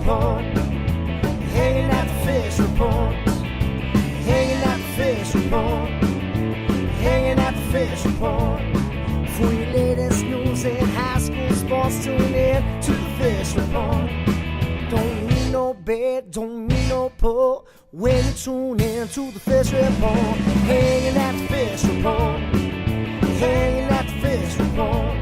report. Hanging at the fish report. Hanging at the fish report. Hanging at the fish report. For your latest news in high school sports, tune in to the fish report. Don't need no bed, don't need no pull when you tune in to the fish report. Hanging at the fish report. Hanging at the fish report.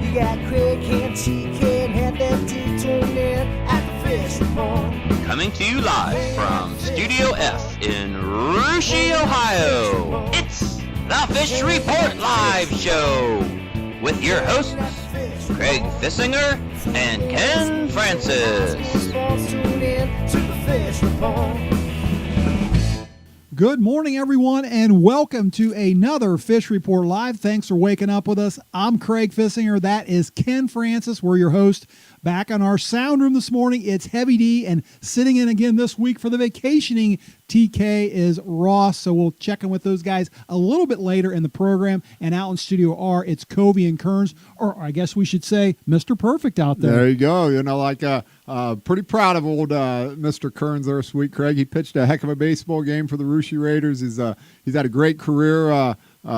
You got Craig and TK and Head and D tuned in at the fish report. Coming to you live from Studio F in Russia, Ohio. It's the Fish Report Live Show with your hosts, Craig Fissinger and Ken Francis. Good morning, everyone, and welcome to another Fish Report Live. Thanks for waking up with us. I'm Craig Fissinger. That is Ken Francis. We're your host. Back on our sound room this morning, it's Heavy D, and sitting in again this week for the vacationing TK is Ross, so we'll check in with those guys a little bit later in the program. And out in Studio R, it's Covey and Kearns, or I guess we should say Mr. Perfect out there. There you go. You know, pretty proud of old Mr. Kearns there this week, Craig. He pitched a heck of a baseball game for the Russia Raiders. He's had a great career.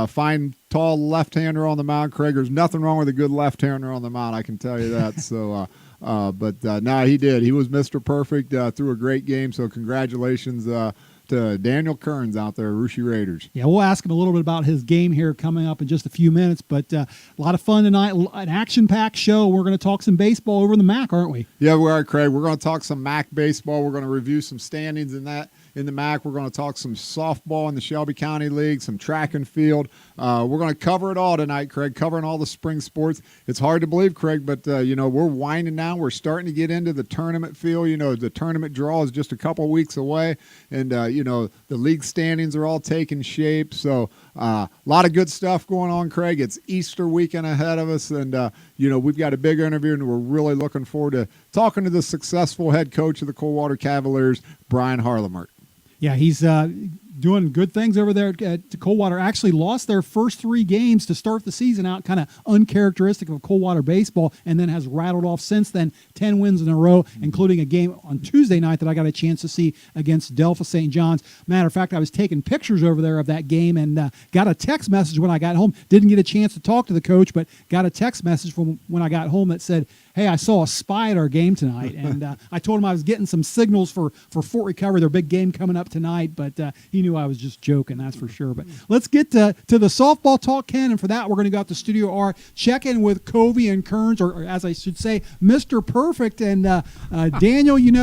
Fine, tall left-hander on the mound, Craig. There's nothing wrong with a good left-hander on the mound, I can tell you that. So, no, he did. He was Mr. Perfect through a great game. So, congratulations to Daniel Kearns out there, Russia Raiders. Yeah, we'll ask him a little bit about his game here coming up in just a few minutes. But a lot of fun tonight, an action-packed show. We're going to talk some baseball over in the MAC, aren't we? Yeah, we are, Craig. We're going to talk some MAC baseball. We're going to review some standings in that. In the MAC, we're going to talk some softball in the Shelby County League, some track and field. We're going to cover it all tonight, Craig, covering all the spring sports. It's hard to believe, Craig, but, we're winding down. We're starting to get into the tournament field. You know, the tournament draw is just a couple weeks away, and, the league standings are all taking shape. So a lot of good stuff going on, Craig. It's Easter weekend ahead of us, and, we've got a big interview, and we're really looking forward to talking to the successful head coach of the Coldwater Cavaliers, Brian Harlamert. Yeah, he's doing good things over there at Coldwater. Actually lost their first 3 games to start the season out, kind of uncharacteristic of Coldwater baseball, and then has rattled off since then 10 wins in a row, including a game on Tuesday night that I got a chance to see against Delphi St. John's. Matter of fact, I was taking pictures over there of that game and got a text message when I got home. Didn't get a chance to talk to the coach, but got a text message from when I got home that said, "Hey, I saw a spy at our game tonight," and I told him I was getting some signals for Fort Recovery, their big game coming up tonight, but he knew I was just joking, that's for sure. But let's get to the softball talk, Ken, and for that, we're going to go out to Studio R, check in with Covey and Kearns, or as I should say, Mr. Perfect. And Daniel, you've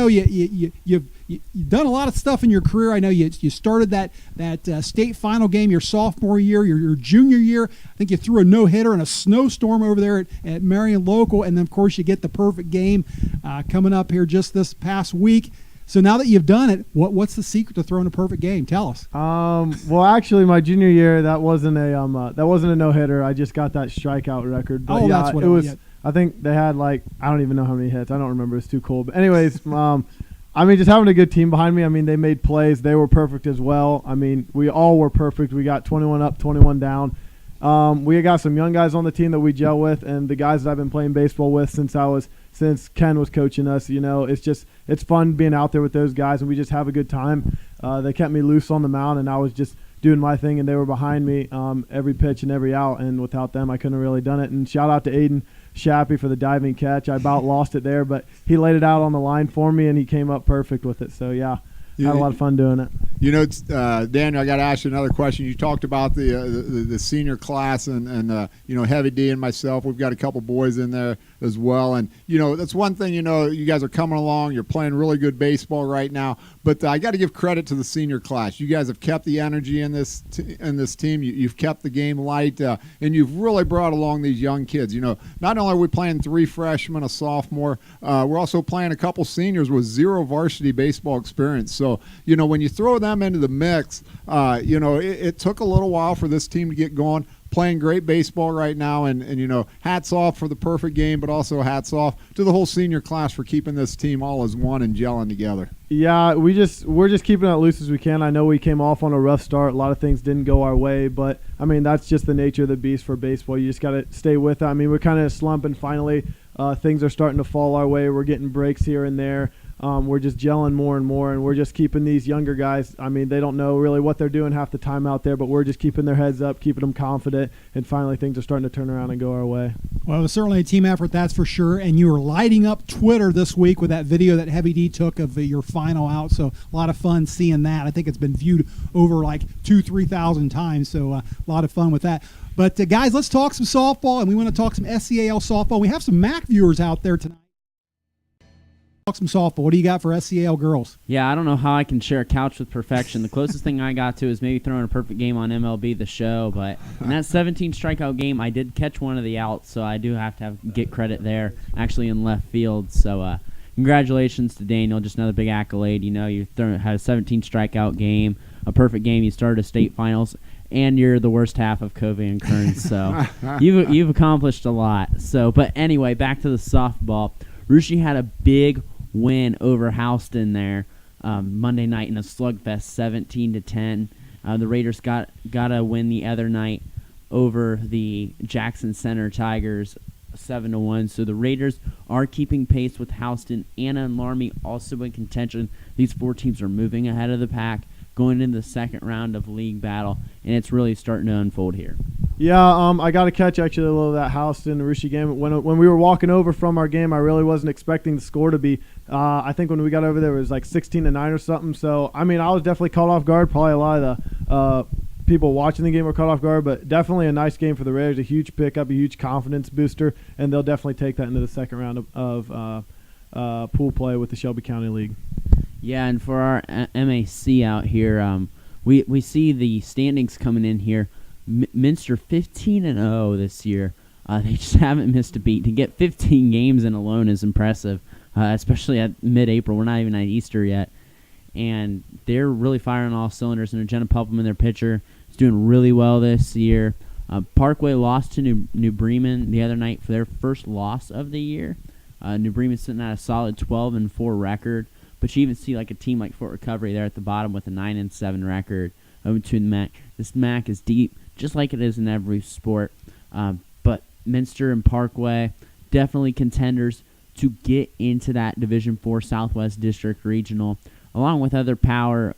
done a lot of stuff in your career. I know you started that state final game your sophomore year, your junior year. I think you threw a no-hitter in a snowstorm over there at Marion Local, and then, of course, you get the perfect game coming up here just this past week. So now that you've done it, what's the secret to throwing a perfect game? Tell us. Well, actually, my junior year, that wasn't a no-hitter. I just got that strikeout record. But that's what it was. Yeah. I think they had I don't even know how many hits. I don't remember. It's too cold. But anyways, just having a good team behind me. They made plays. They were perfect as well. We all were perfect. We got 21 up, 21 down. We got some young guys on the team that we gel with, and the guys that I've been playing baseball with since Ken was coaching us. It's fun being out there with those guys, and we just have a good time. They kept me loose on the mound, and I was just doing my thing, and they were behind me every pitch and every out, and without them, I couldn't have really done it. And shout out to Aiden Shappy for the diving catch. I about lost it there, but he laid it out on the line for me, and he came up perfect with it. So, yeah. Had a lot of fun doing it. Daniel, I got to ask you another question. You talked about the senior class and Heavy D and myself. We've got a couple boys in there as well. And, that's one thing, you guys are coming along. You're playing really good baseball right now. But I got to give credit to the senior class. You guys have kept the energy in this team. You've kept the game light, and you've really brought along these young kids. Not only are we playing 3 freshmen, a sophomore, we're also playing a couple seniors with 0 varsity baseball experience. So, when you throw them into the mix, it took a little while for this team to get going. Playing great baseball right now, and hats off for the perfect game, but also hats off to the whole senior class for keeping this team all as one and gelling together. Yeah, we're just keeping it loose as we can. I know we came off on a rough start. A lot of things didn't go our way, but that's just the nature of the beast for baseball. You just got to stay with it. We're kind of slumping finally. Things are starting to fall our way. We're getting breaks here and there. we're just gelling more and more, and we're just keeping these younger guys. I mean, they don't know really what they're doing half the time out there, but we're just keeping their heads up, keeping them confident, and finally things are starting to turn around and go our way. Well, it was certainly a team effort, that's for sure. And you were lighting up Twitter this week with that video that Heavy D took of your final out. So a lot of fun seeing that. I think it's been viewed over like 2,000-3,000 times. So a lot of fun with that. But guys, let's talk some softball, and we want to talk some SCAL softball. We have some MAC viewers out there tonight. Talk some softball. What do you got for SCAL girls? Yeah, I don't know how I can share a couch with perfection. The closest thing I got to is maybe throwing a perfect game on MLB The Show, but in that 17 strikeout game, I did catch one of the outs, so I do have to get credit there, actually in left field. So congratulations to Daniel, just another big accolade. You know, you had a 17 strikeout game, a perfect game. You started a state finals, and you're the worst half of Covey and Kearns, so you've accomplished a lot. So, but anyway, back to the softball. Russia had a big win over Houston there Monday night in a slugfest, 17-10. The Raiders got a win the other night over the Jackson Center Tigers, 7-1. So the Raiders are keeping pace with Houston. Anna and Laramie also in contention. These four teams are moving ahead of the pack, going into the second round of league battle, and it's really starting to unfold here. Yeah, I got to catch actually a little of that Houston-Russia game. When we were walking over from our game, I really wasn't expecting the score to be. I think when we got over there, it was like 16-9 or something. So, I mean, I was definitely caught off guard. Probably a lot of the people watching the game were caught off guard, but definitely a nice game for the Raiders, a huge pickup, a huge confidence booster, and they'll definitely take that into the second round of pool play with the Shelby County League. Yeah, and for our MAC out here, we see the standings coming in here. Minster 15-0 this year. They just haven't missed a beat. To get 15 games in alone is impressive, especially at mid-April. We're not even at Easter yet. And they're really firing on all cylinders. And Jenna Puppelman, their pitcher, is doing really well this year. Parkway lost to New Bremen the other night for their first loss of the year. New Bremen's sitting at a solid 12-4 record. But you even see like a team like Fort Recovery there at the bottom with a 9-7 record between the MAC. This MAC is deep, just like it is in every sport. But Minster and Parkway, definitely contenders to get into that Division IV Southwest District Regional, along with other power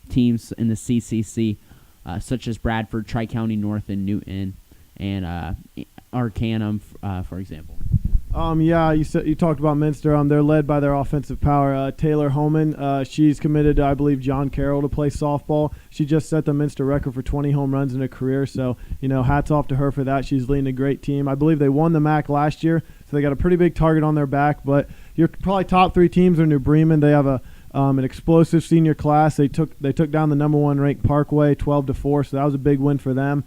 teams in the CCC, such as Bradford, Tri-County North, and Newton, and Arcanum, for example. You talked about Minster. They're led by their offensive power, Taylor Holman. She's committed to, I believe, John Carroll to play softball. She just set the Minster record for 20 home runs in her career. So, hats off to her for that. She's leading a great team. I believe they won the MAC last year, so they got a pretty big target on their back. But your probably top three teams are New Bremen. They have an explosive senior class. They took down the number one ranked Parkway 12-4. So that was a big win for them.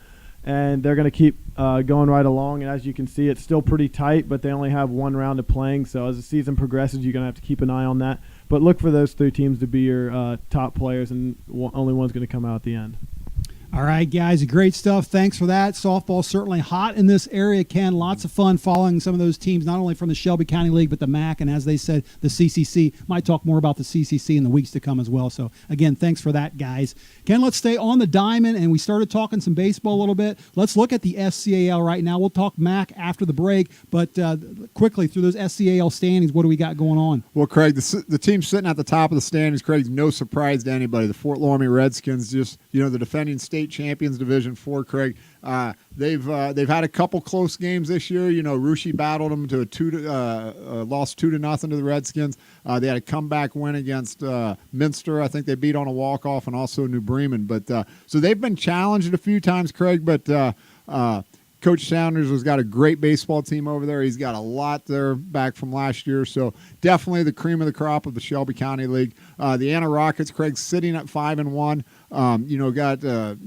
And they're going to keep going right along. And as you can see, it's still pretty tight, but they only have one round of playing. So as the season progresses, you're going to have to keep an eye on that. But look for those three teams to be your top players, and only one's going to come out at the end. All right, guys, great stuff. Thanks for that. Softball certainly hot in this area, Ken. Lots of fun following some of those teams, not only from the Shelby County League, but the MAC, and as they said, the CCC. Might talk more about the CCC in the weeks to come as well. So, again, thanks for that, guys. Ken, let's stay on the diamond, and we started talking some baseball a little bit. Let's look at the SCAL right now. We'll talk MAC after the break, but quickly, through those SCAL standings, what do we got going on? Well, Craig, the team sitting at the top of the standings, Craig, no surprise to anybody. The Fort Laramie Redskins, just, the defending state champions, Division IV, Craig. They've had a couple close games this year. Russia battled them to lost 2-0 to the Redskins. They had a comeback win against Minster. I think they beat on a walk-off, and also New Bremen. But so they've been challenged a few times, Craig. But Coach Saunders has got a great baseball team over there. He's got a lot there back from last year. So definitely the cream of the crop of the Shelby County League. The Anna Rockets, Craig, sitting at 5-1.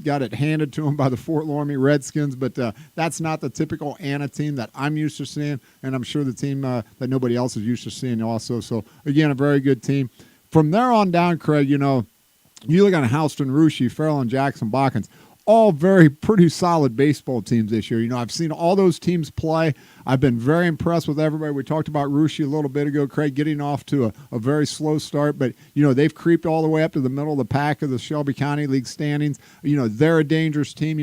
Got it handed to them by the Fort Laramie Redskins, but that's not the typical Anna team that I'm used to seeing, and I'm sure the team that nobody else is used to seeing also. So, again, a very good team. From there on down, Craig, you look at Houston, Russia, Farrell, and Jackson, Bockens. all very pretty solid baseball teams this year. I've seen all those teams play. I've been very impressed with everybody. We talked about Russia a little bit ago, Craig, getting off to a very slow start, but they've creeped all the way up to the middle of the pack of the Shelby County League standings. They're a dangerous team.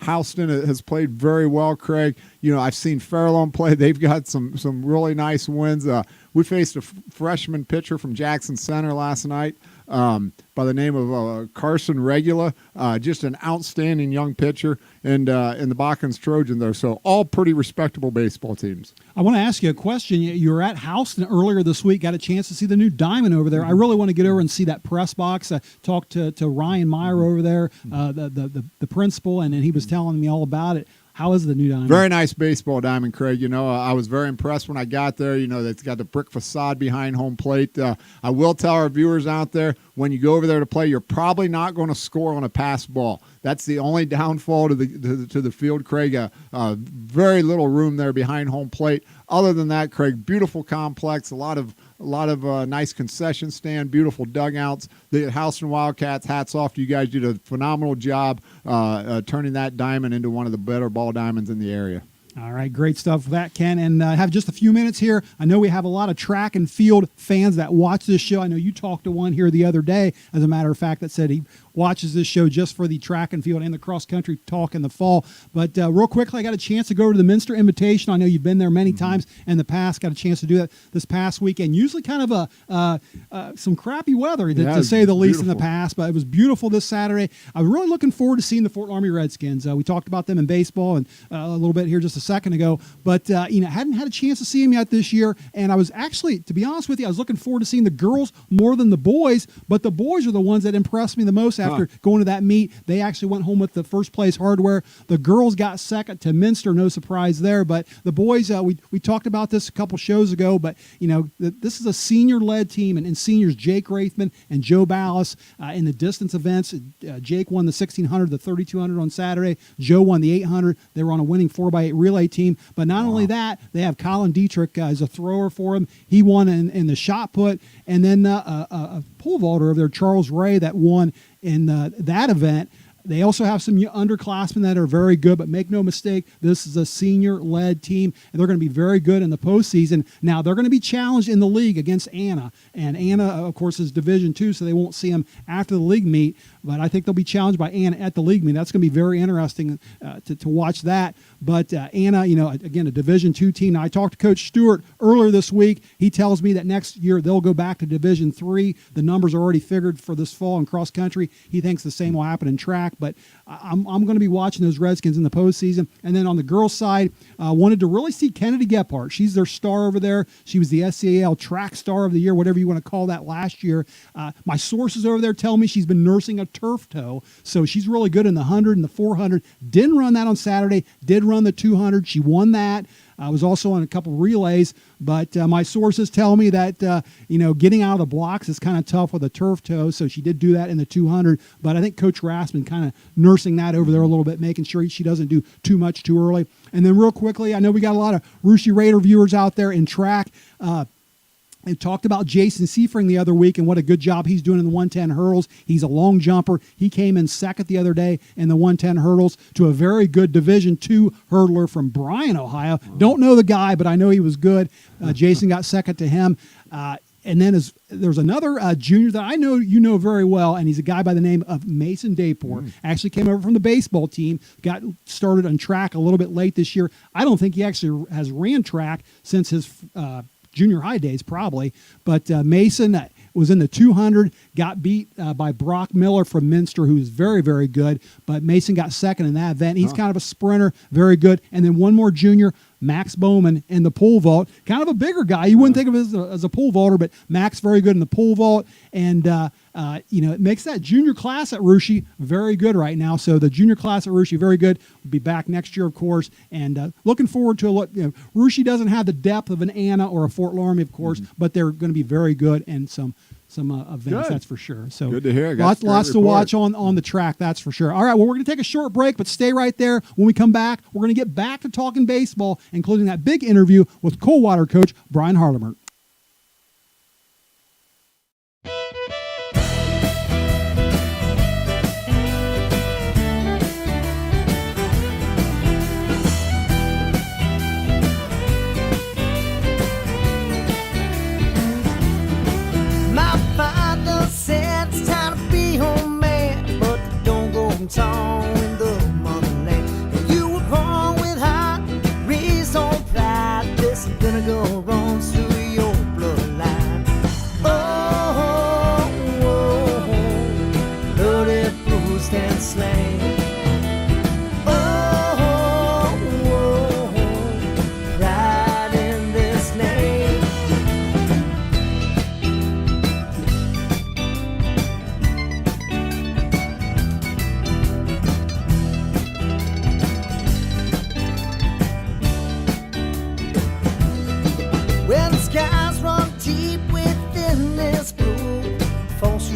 Houston has played very well, Craig. I've seen Fairlawn play. They've got some really nice wins. We faced a freshman pitcher from Jackson Center last night by the name of Carson Regula, just an outstanding young pitcher, and in the Bakkens Trojan there. So all pretty respectable baseball teams. I want to ask you a question. You were at Houston earlier this week, got a chance to see the new diamond over there. I really want to get over and see that press box. I talked to Ryan Meyer over there, the principal, and he was telling me all about it. How is the new diamond? Very nice baseball diamond, Craig. I was very impressed when I got there. It's got the brick facade behind home plate. I will tell our viewers out there, when you go over there to play, you're probably not going to score on a pass ball. That's the only downfall to the field, Craig. Very little room there behind home plate. Other than that, Craig, beautiful complex, a lot of nice concession stand, beautiful dugouts. The Houston Wildcats, hats off to you guys. Did a phenomenal job turning that diamond into one of the better ball diamonds in the area. All right, great stuff for that, Ken. And have just a few minutes here. I know we have a lot of track and field fans that watch this show. I know you talked to one here the other day, as a matter of fact, that said he watches this show just for the track and field and the cross-country talk in the fall. But real quickly, I got a chance to go to the Minster Invitation. I know you've been there many times in the past. Got a chance to do that this past weekend. Usually kind of some crappy weather, to say the least, in the past. But it was beautiful this Saturday. I was really looking forward to seeing the Fort Laramie Redskins. We talked about them in baseball and a little bit here just a second ago. But, hadn't had a chance to see them yet this year. And I was actually, to be honest with you, I was looking forward to seeing the girls more than the boys. But the boys are the ones that impressed me the most after going to that meet. They actually went home with the first place hardware. The girls got second to Minster, no surprise there. But the boys, we talked about this a couple shows ago, but this is a senior-led team, and seniors Jake Raithman and Joe Ballas in the distance events. Jake won the 1,600, the 3,200 on Saturday. Joe won the 800. They were on a winning 4x8 relay team. But not only that, they have Colin Dietrich as a thrower for him. He won in the shot put, and then a pole vaulter of there, Charles Ray, that won in that event. They also have some underclassmen that are very good, but make no mistake, this is a senior-led team, and they're going to be very good in the postseason. Now, they're going to be challenged in the league against Anna, and Anna, of course, is Division II, so they won't see them after the league meet, but I think they'll be challenged by Anna at the league meet. That's going to be very interesting to watch that. But Anna, again, a Division II team. Now, I talked to Coach Stewart earlier this week. He tells me that next year they'll go back to Division III. The numbers are already figured for this fall in cross country. He thinks the same will happen in track. But I'm going to be watching those Redskins in the postseason. And then on the girls' side, wanted to really see Kennedy Gephardt. She's their star over there. She was the SCAL Track Star of the Year, whatever you want to call that, last year. My sources over there tell me she's been nursing a turf toe, so she's really good in the 100 and the 400. Didn't run that on Saturday. Did run the 200. She won that. I was also on a couple relays, but my sources tell me that, getting out of the blocks is kind of tough with a turf toe, so she did do that in the 200. But I think Coach Raspman kind of nursing that over there a little bit, making sure she doesn't do too much too early. And then real quickly, I know we got a lot of Russia Raider viewers out there in track. I talked about Jason Seifring the other week and what a good job he's doing in the 110 hurdles. He's a long jumper. He came in second the other day in the 110 hurdles to a very good Division II hurdler from Bryan, Ohio. Don't know the guy, but I know he was good. Jason got second to him. And then there's another junior that I know you know very well, and he's a guy by the name of Mason Dayport. Actually came over from the baseball team, got started on track a little bit late this year. I don't think he actually has ran track since his junior high days, probably. But Mason was in the 200, got beat by Brock Miller from Minster, who's very, very good. But Mason got second in that event. He's kind of a sprinter, very good. And then one more junior, Max Bowman, in the pole vault. Kind of a bigger guy. You wouldn't think of him as a pole vaulter, but Max very good in the pole vault. And, it makes that junior class at Russia very good right now. So the junior class at Russia, very good. We'll be back next year, of course. And looking forward to a look. Russia doesn't have the depth of an Anna or a Fort Laramie, of course, but they're going to be very good and some events, good. That's for sure. So good to hear. Lots to watch on the track, that's for sure. All right, well, we're going to take a short break, but stay right there. When we come back, we're going to get back to talking baseball, including that big interview with Coldwater coach Brian Harlamert.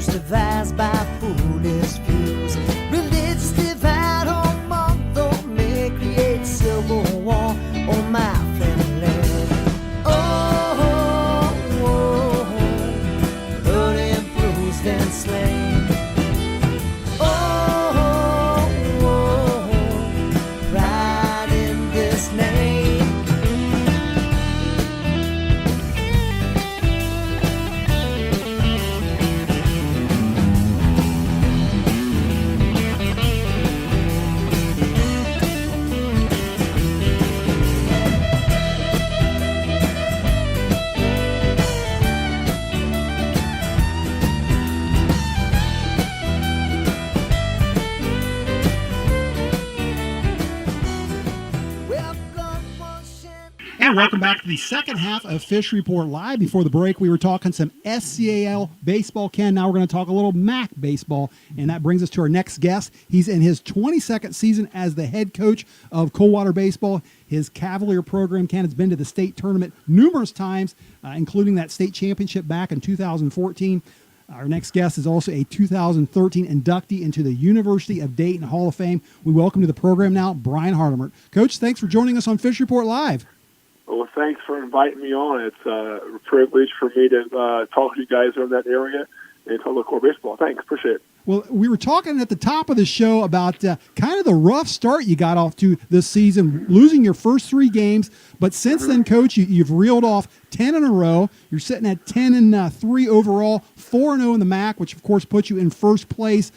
Truths devised by foolish views. Religious divide among those may create civil war on my family. Oh, oh, oh, hurt and bruised and slain. Oh, oh, oh, pride in this name. Well, blood was shed. And welcome back to the second half of Fish Report Live. Before the break, we were talking some SCAL baseball, Ken. Now we're going to talk a little MAC baseball, and that brings us to our next guest. He's in his 22nd season as the head coach of Coldwater Baseball. His Cavalier program, Ken, has been to the state tournament numerous times, including that state championship back in 2014. Our next guest is also a 2013 inductee into the University of Dayton Hall of Fame. We welcome to the program now Brian Harlamert. Coach, thanks for joining us on Fish Report Live. Well, thanks for inviting me on. It's a privilege for me to talk to you guys in that area and talk about core baseball. Thanks. Appreciate it. Well, we were talking at the top of the show about kind of the rough start you got off to this season, losing your first 3 games. But since then, Coach, you've reeled off 10 in a row. You're sitting at 10-3 overall, 4-0 in the MAC, which, of course, puts you in first place.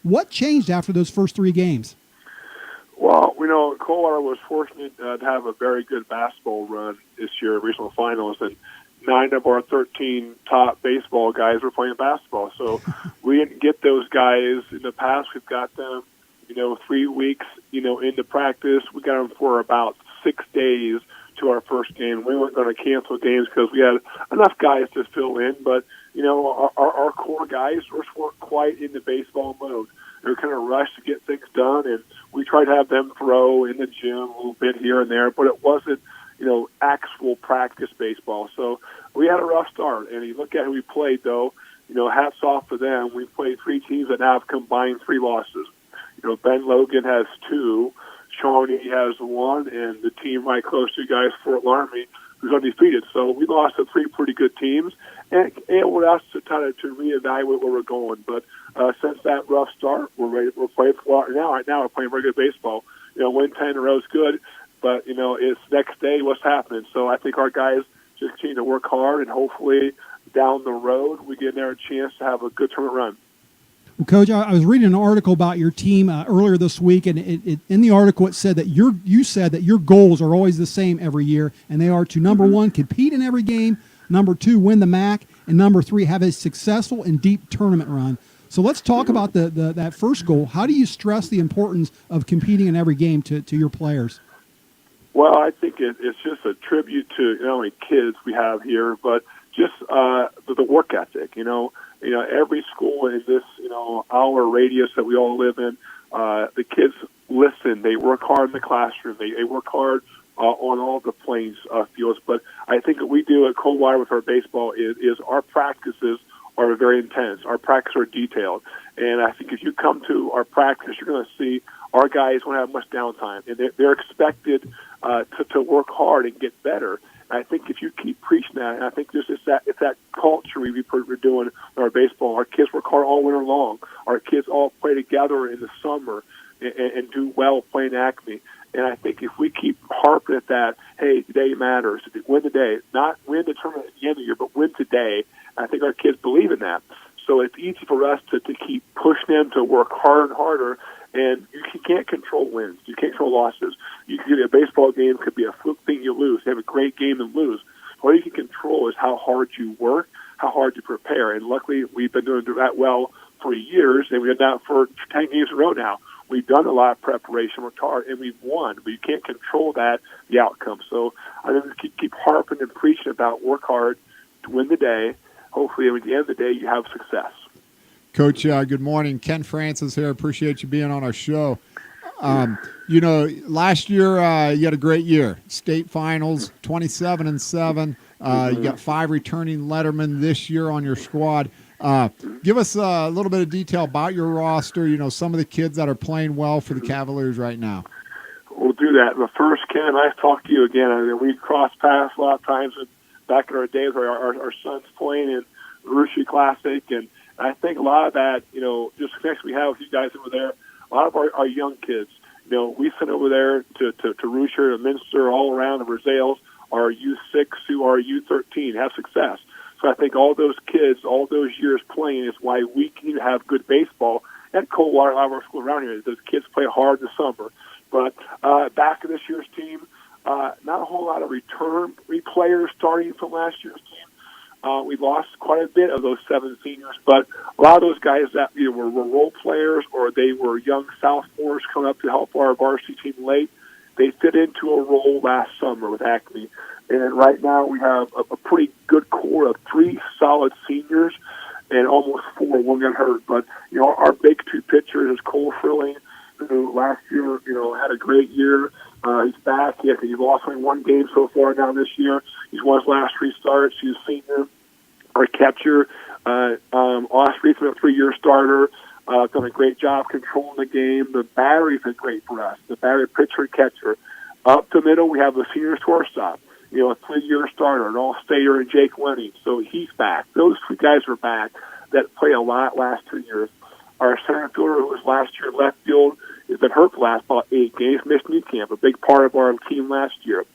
What changed after those first 3 games? Well, we know Coldwater was fortunate to have a very good basketball run this year, regional finals, and 9 of our 13 top baseball guys were playing basketball. So we didn't get those guys in the past. We've got them, 3 weeks, into practice. We got them for about 6 days to our first game. We weren't going to cancel games because we had enough guys to fill in, but, our core guys weren't quite in the baseball mode. They were kind of rushed to get things done, and we tried to have them throw in the gym a little bit here and there, but it wasn't, actual practice baseball. So we had a rough start, and you look at who we played, though, hats off to them. We played 3 teams that have combined 3 losses. Ben Logan has 2, Shawnee has 1, and the team right close to you guys, Fort Laramie, who's undefeated. So we lost to 3 pretty good teams, and it would ask to kind of to reevaluate where we're going. But since that rough start, we're ready. We're playing for now. Right now, we're playing very good baseball. Win 10 in a row is good, but it's next day what's happening. So I think our guys just continue to work hard, and hopefully down the road we get there a chance to have a good tournament run. Well, Coach, I was reading an article about your team earlier this week, and in the article it said that you said that your goals are always the same every year, and they are to, number 1, compete in every game, number 2, win the MAC, and number 3, have a successful and deep tournament run. So let's talk about that first goal. How do you stress the importance of competing in every game to your players? Well, I think it's just a tribute to not only kids we have here, but just the work ethic. Every school in this hour radius that we all live in, the kids listen. They work hard in the classroom. They work hard on all the playing fields. But I think what we do at Coldwater with our baseball is our practices are very intense. Our practices are detailed. And I think if you come to our practice, you're going to see our guys won't have much downtime. And they're expected to work hard and get better. And I think if you keep preaching that, and I think it's that culture we're doing in our baseball. Our kids work hard all winter long. Our kids all play together in the summer and do well playing Acme. And I think if we keep harping at that, hey, today matters, win the day, not win the tournament at the end of the year, but win today, I think our kids believe in that. So it's easy for us to keep pushing them to work harder and harder. And you can't control wins. You can't control losses. A baseball game could be a fluke thing you lose. You have a great game and lose. All you can control is how hard you work, how hard you prepare. And luckily, we've been doing that well for years, and we've done that for 10 games in a row now. We've done a lot of preparation, worked hard, and we've won. But you can't control the outcome. So I think keep harping and preaching about work hard to win the day. Hopefully, at the end of the day, you have success. Coach, good morning. Ken Francis here. Appreciate you being on our show. Last year you had a great year. State finals, 27-7. You got 5 returning lettermen this year on your squad. Give us a little bit of detail about your roster, some of the kids that are playing well for the Cavaliers right now. We'll do that. But first, Ken, nice to talk to you again. I mean, we've crossed paths a lot of times back in our days where our son's playing in the Rushi Classic, and I think a lot of that, just connection we have with you guys over there, a lot of our young kids, we sent over there to Rushi, to Minster, all around the Brazils, our U6 to our U13 have success. So I think all those kids, all those years playing is why we can have good baseball at Coldwater, a lot of our schools around here. Those kids play hard in the summer. But back to this year's team, not a whole lot of return players starting from last year's team. We lost quite a bit of those 7 seniors, but a lot of those guys that either were role players or they were young sophomores coming up to help our varsity team late, they fit into a role last summer with Acme. And right now we have a pretty good core of 3 solid seniors and almost 4. One got hurt. But, our big 2 pitchers is Cole Frilling, who last year, had a great year. He's back. He lost only 1 game so far now this year. He's won his last 3 starts. He's a senior. Our catcher, Osprey's been a 3-year starter. Done a great job controlling the game. The battery's been great for us. The battery pitcher and catcher. Up the middle, we have the senior shortstop. A 3-year starter, an all-stater, and Jake Lenny. So he's back. Those 2 guys are back that played a lot last 2 years. Our center fielder, who was last year left field, has been hurt the last about 8 games, missed knee camp, a big part of our team last year.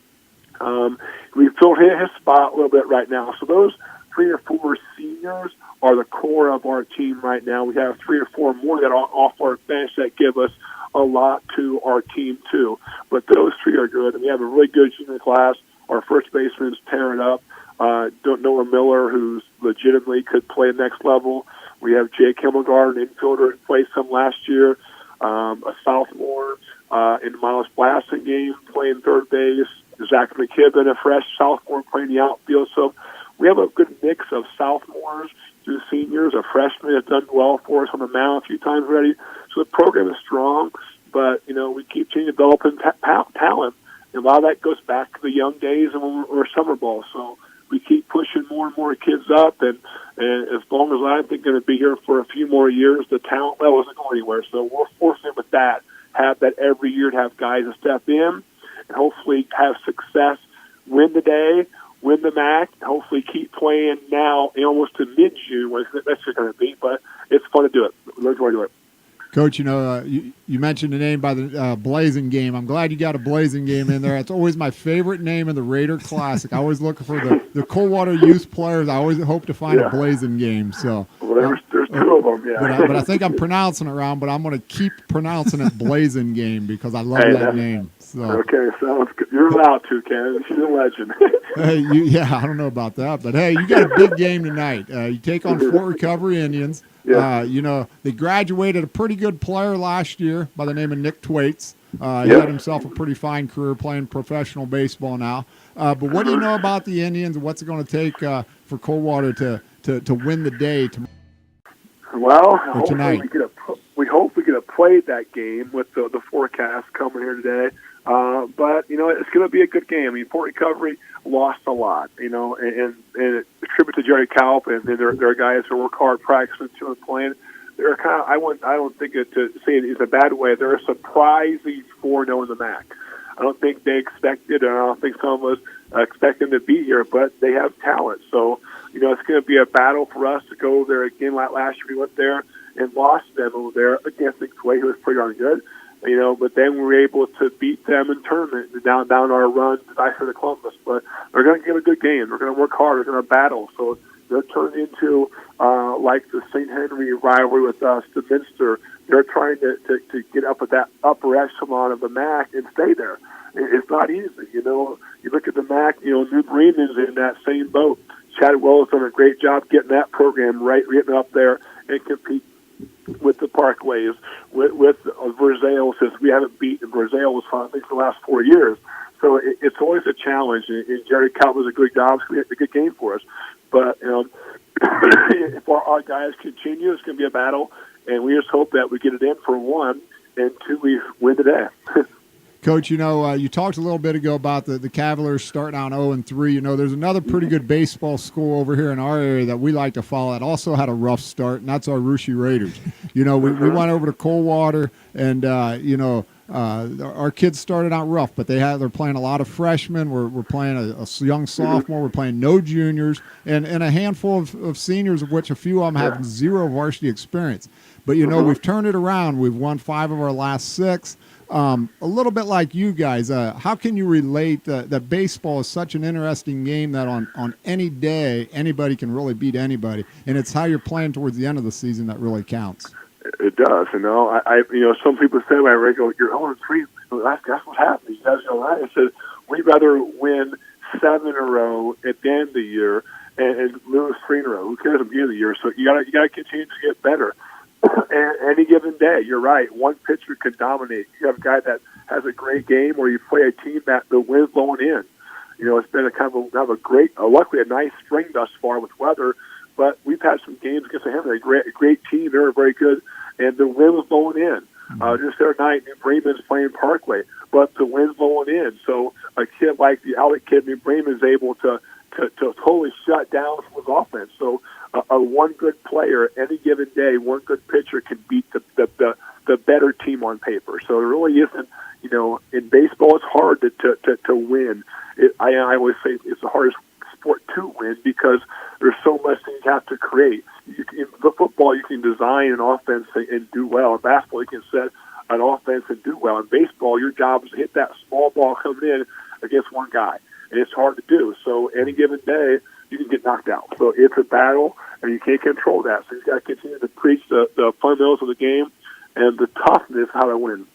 We filled his spot a little bit right now. So those 3 or 4 seniors are the core of our team right now. We have 3 or 4 more that are off our bench that give us a lot to our team too. But those 3 are good. And we have a really good junior class. Our first baseman is tearing up. Noah Miller, who's legitimately could play next level. We have Jake Himmelgard, an infielder, who played some last year. A sophomore in the Miles Blasting game playing third base. Zach McKibben, a fresh sophomore, playing the outfield. So we have a good mix of sophomores through seniors. A freshman has done well for us on the mound a few times already. So the program is strong, but, we keep changing, developing talent. And a lot of that goes back to the young days and when we were summer ball. So we keep pushing more and more kids up, and as long as I think going to be here for a few more years, the talent level isn't going anywhere. So we're fortunate with that, have that every year to have guys to step in and hopefully have success, win the day, win the MAC, and hopefully keep playing now almost to mid-June, what that's going to be. But it's fun to do it. We're going to do it. Coach, you mentioned a name by the Blazing Game. I'm glad you got a Blazing Game in there. It's always my favorite name in the Raider Classic. I always look for the Coldwater youth players. I always hope to find a Blazing Game. So there's 2 of them, yeah. But I think I'm pronouncing it wrong, but I'm going to keep pronouncing it Blazing Game because I love that name. So. Okay, sounds good. You're allowed to, Ken. She's a legend. Hey, I don't know about that, but hey, you got a big game tonight. You take on Fort Recovery Indians. Yeah. They graduated a pretty good player last year by the name of Nick Twaits. He had himself a pretty fine career playing professional baseball now. But what do you know about the Indians and what's it going to take for Coldwater to win the day tomorrow? Well, tonight? We hope we get to play that game with the forecast coming here today. But, it's going to be a good game. I mean, Fort Recovery lost a lot, and a tribute to Jerry Kalp and there are guys who work hard practicing too and playing. They're kind of, I don't think to say it in a bad way, they're a surprising 4-0 in the MAC. I don't think they expected, and I don't think some of us expect them to be here, but they have talent. So, it's going to be a battle for us to go there again. Like last year, we went there and lost them over there against Nick Twaits, who was pretty darn good. But then we were able to beat them in tournament down our run to Dicer to Columbus. But they're going to give a good game. They're going to work hard. They're going to battle. So they're turned into like the St. Henry rivalry with us, the Minster. They're trying to get up at that upper echelon of the MAC and stay there. It's not easy. You look at the MAC. New Bremen's in that same boat. Chadwell has done a great job getting that program right, getting up there and compete with the Parkways, with Versailles, since we haven't beaten Versailles, I think, for the last 4 years. So it's always a challenge, and Jerry Kalp was a good job. It's going to be a good game for us. But if our guys continue, it's going to be a battle, and we just hope that we get it in for 1, and 2, we win the day. Coach, you talked a little bit ago about the Cavaliers starting out 0-3. There's another pretty good baseball school over here in our area that we like to follow that also had a rough start, and that's our Russia Raiders. We went over to Coldwater, and our kids started out rough, but they're playing a lot of freshmen. We're playing a young sophomore. We're playing no juniors, and a handful of seniors, of which a few of them have zero varsity experience. But we've turned it around. We've won 5 of our last 6. A little bit like you guys, how can you relate that baseball is such an interesting game that on any day anybody can really beat anybody, and it's how you're playing towards the end of the season that really counts? It does, I some people say when I go, you're 0-3. That's what happened. You guys know that. I said we'd rather win 7 in a row at the end of the year and lose 3 in a row. Who cares at the beginning of the year? So you gotta continue to get better. And any given day, you're right. One pitcher can dominate. You have a guy that has a great game, or you play a team that the wind's blowing in. It's been a kind of a great, luckily a nice spring thus far with weather. But we've had some games against him. They're a great team. They're very good, and the wind was blowing in. Just the other night, New Bremen's playing Parkway, but the wind's blowing in. So a kid like the Outlet kid, New Bremen, is able to totally shut down his offense. So a one good player any given day, one good pitcher can beat the better team on paper. So it really isn't, in baseball it's hard to win. I always say it's the hardest sport to win because there's so much things you have to create. In the football, you can design an offense and do well. In basketball, you can set an offense and do well. In baseball, your job is to hit that small ball coming in against one guy, and it's hard to do. So any given day, you can get knocked out. So it's a battle, and you can't control that. So you've got to continue to preach the fundamentals of the game and the toughness how to win.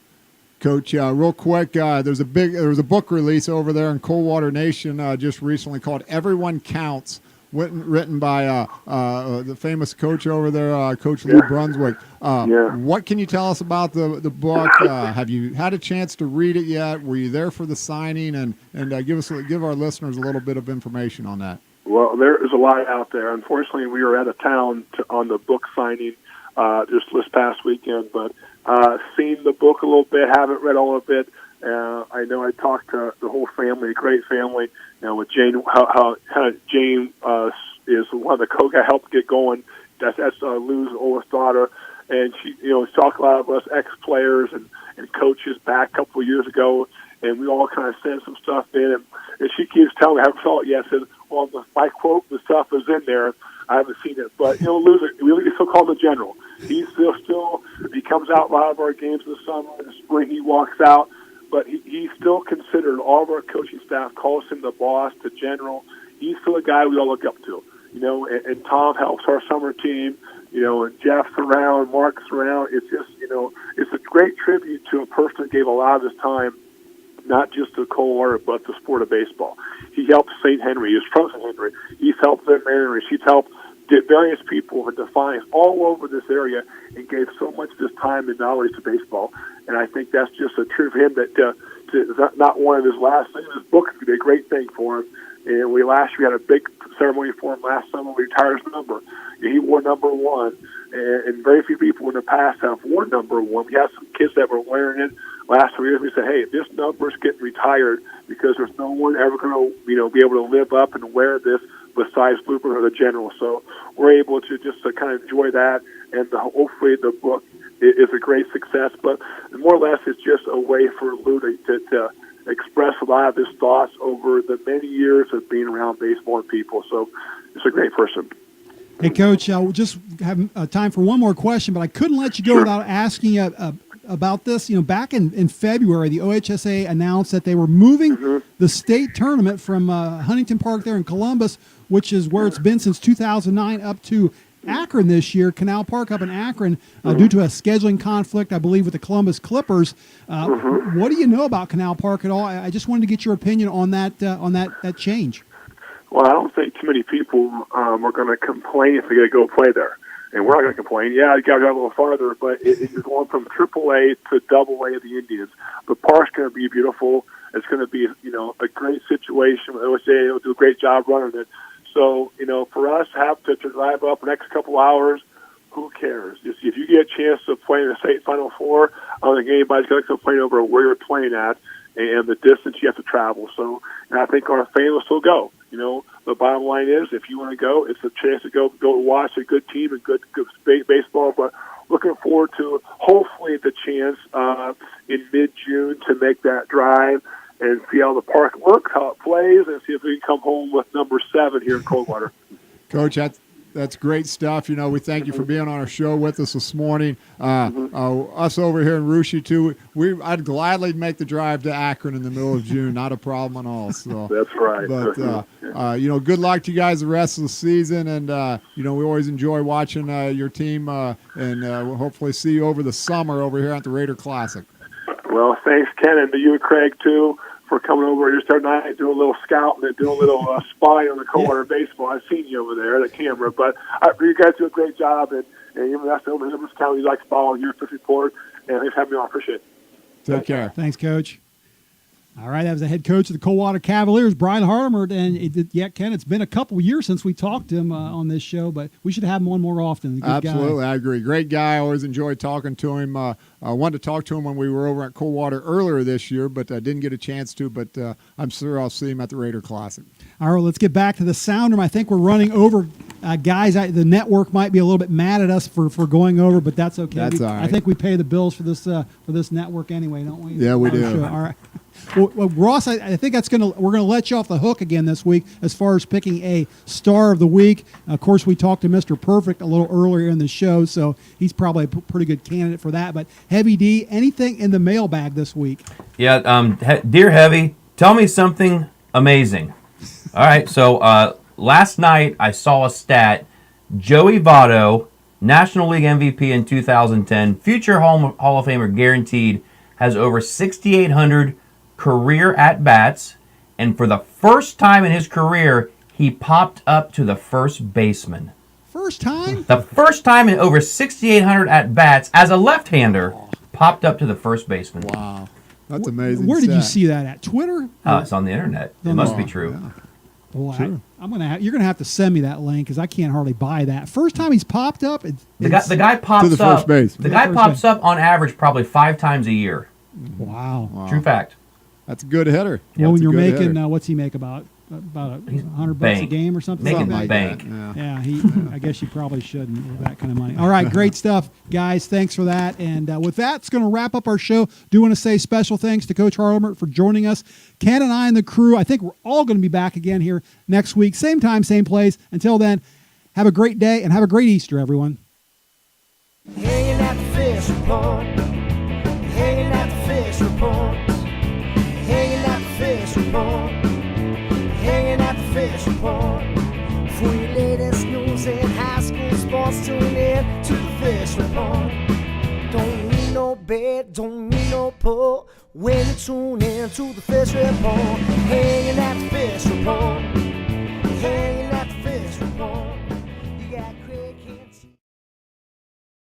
Coach, real quick, there was a book release over there in Coldwater Nation just recently called "Everyone Counts," written by the famous coach over there, Coach Lee Brunswick. What can you tell us about the book? Have you had a chance to read it yet? Were you there for the signing? And give our listeners a little bit of information on that. Well, there is a lot out there. Unfortunately, we were out of town on the book signing just this past weekend, but seen the book a little bit, haven't read all of it. I know I talked to the whole family, a great family, with Jane. How Jane is one of the coaches I helped get going. That's Lou's oldest daughter, and she, talked a lot of us ex-players and coaches back a couple of years ago, and we all kind of sent some stuff in, and she keeps telling me, I haven't saw it yet. I said, well, my quote, the stuff is in there. I haven't seen it, but Lou's he's so-called the general. He's still he comes out a lot of our games in the summer, in the spring he walks out, but he's still considered. All of our coaching staff calls him the boss, the general. He's still a guy we all look up to, and Tom helps our summer team, and Jeff's around, Mark's around. It's just, it's a great tribute to a person who gave a lot of his time, not just to Coldwater, but the sport of baseball. He helped St. Henry. He's from St. Henry. He's helped the Mariners. He's helped various people and Defiance all over this area and gave so much of his time and knowledge to baseball. And I think that's just a true of him that not one of his last things. His book could be a great thing for him. And we had a big ceremony for him last summer. We retired his number. He wore number 1, and very few people in the past have worn number 1. We had some kids that were wearing it last 2 years. We said, hey, this number's getting retired because there's no one ever going to be able to live up and wear this besides Blooper or the general. So we're able to just kind of enjoy that, and hopefully the book is a great success. But more or less, it's just a way for Lou to express a lot of his thoughts over the many years of being around baseball and people. So it's a great person. Hey, Coach, we'll just have time for one more question, but I couldn't let you go without asking about this. Back in February, the OHSA announced that they were moving the state tournament from Huntington Park there in Columbus, which is where it's been since 2009, up to Akron this year, Canal Park up in Akron, due to a scheduling conflict, I believe, with the Columbus Clippers. What do you know about Canal Park at all? I just wanted to get your opinion on that change. Well, I don't think too many people are going to complain if they're going to go play there. And we're not going to complain. Yeah, you got to go a little farther, but you're going from AAA to AA of the Indians. The park's going to be beautiful. It's going to be, a great situation. OSA will do a great job running it. So, for us, have to drive up the next couple hours, who cares? Just if you get a chance to play in the state Final Four, I don't think anybody's going to complain over where you're playing at and the distance you have to travel. So, and I think our fans will still go. You know, the bottom line is, if you want to go, it's a chance to go watch a good team and good baseball. But looking forward to hopefully the chance in mid-June to make that drive and see how the park looks, how it plays, and see if we can come home with number 7 here in Coldwater. Coach, that's great stuff. You know, we thank you for being on our show with us this morning. Us over here in Russia, too, I'd gladly make the drive to Akron in the middle of June. Not a problem at all. So that's right. But, you know, good luck to you guys the rest of the season. And, you know, we always enjoy watching your team and we'll hopefully see you over the summer over here at the Raider Classic. Well, thanks, Ken, and to you and Craig, too, for coming over here Saturday night, doing a little scouting and doing a little spying on the Coldwater baseball. I've seen you over there at the camera, but you guys do a great job, and even that's over in Edwards County, you like following your fish report, and thanks for having me on. Appreciate it. Take care. Thanks, Coach. All right, that was the head coach of the Coldwater Cavaliers, Brian Harlamert. And Ken, it's been a couple of years since we talked to him on this show, but we should have him on more often. Good Absolutely, guy. I agree. Great guy. I always enjoyed talking to him. I wanted to talk to him when we were over at Coldwater earlier this year, but I didn't get a chance to. But I'm sure I'll see him at the Raider Classic. All right, let's get back to the sound room. I think we're running over. Guys, the network might be a little bit mad at us for going over, but that's okay. That's all right. I think we pay the bills for this network anyway, don't we? Yeah, we do. Sure. All right. Well, Ross, I think we're gonna let you off the hook again this week as far as picking a star of the week. Of course, we talked to Mr. Perfect a little earlier in the show, so he's probably a pretty good candidate for that. But Heavy D, anything in the mailbag this week? Yeah, dear Heavy, tell me something amazing. All right, so last night I saw a stat: Joey Votto, National League MVP in 2010, future Hall of Famer guaranteed, has over 6,800 career at-bats, and for the first time in his career, he popped up to the first baseman. First time? The first time in over 6,800 at-bats as a left-hander, popped up to the first baseman. Wow, that's amazing. Where did you stat. see that at? Twitter? Oh, it's on the internet. It must be true. Yeah. Boy, Sure. you're gonna have to send me that link because I can't hardly buy that. First time he's popped up. The guy pops to the up. first base. The guy First pops base. up on average probably 5 times a year. Wow. True fact. That's a good hitter. Well, when That's a you're good making, hitter. what's he make about $100 a bank. game or something? Making like bank. that? Yeah. Yeah, I guess you probably shouldn't with that kind of money. All right, great stuff, guys. Thanks for that. And with that, it's going to wrap up our show. Do want to say special thanks to Coach Harlamert for joining us. Ken and I and the crew, I think we're all going to be back again here next week. Same time, same place. Until then, have a great day and have a great Easter, everyone. Hanging at the fish report. Hanging at the fish report. Hanging at the fish report. Hanging at the fish report. For your latest news in high school sports, tune in to the fish report. Don't need no bed, don't need no pull. When you tune in to the fish report. Hanging at the fish report.